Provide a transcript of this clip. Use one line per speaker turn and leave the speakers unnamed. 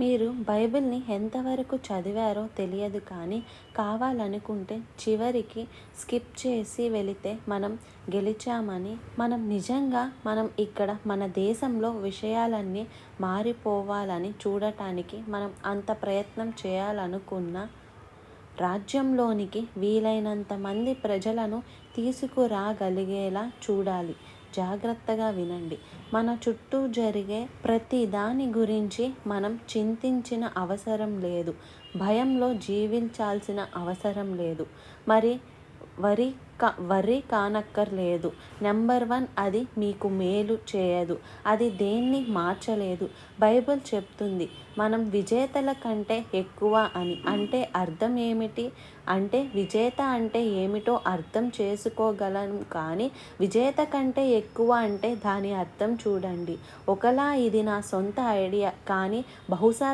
మీరు బైబిల్‌ని ఎంతవరకు చదివారో తెలియదు కానీ, కావాలనుకుంటే చివరికి స్కిప్ చేసి వెళితే మనం గెలిచామని, మనం ఇక్కడ మన దేశంలో విషయాలన్నీ మారిపోవాలని చూడటానికి మనం అంత ప్రయత్నం చేయాలనుకున్నా, రాజ్యంలోనికి వీలైనంత మంది ప్రజలను తీసుకురాగలిగేలా చూడాలి. జాగ్రత్తగా వినండి. మన చుట్టూ జరిగే ప్రతి దాని గురించి మనం చింతించిన అవసరం లేదు. భయంలో జీవించాల్సిన అవసరం లేదు. మరి వరి కానక్కర్లేదు. నెంబర్ 1, అది మీకు మేలు చేయదు. అది దేన్ని మార్చలేదు. బైబిల్ చెప్తుంది మనం విజేతల కంటే ఎక్కువ అని. అంటే అర్థం ఏమిటి? అంటే విజేత అంటే ఏమిటో అర్థం చేసుకోగలను కానీ, విజేత కంటే ఎక్కువ అంటే దాని అర్థం చూడండి. ఒకలా ఇది నా సొంత ఐడియా కానీ బహుశా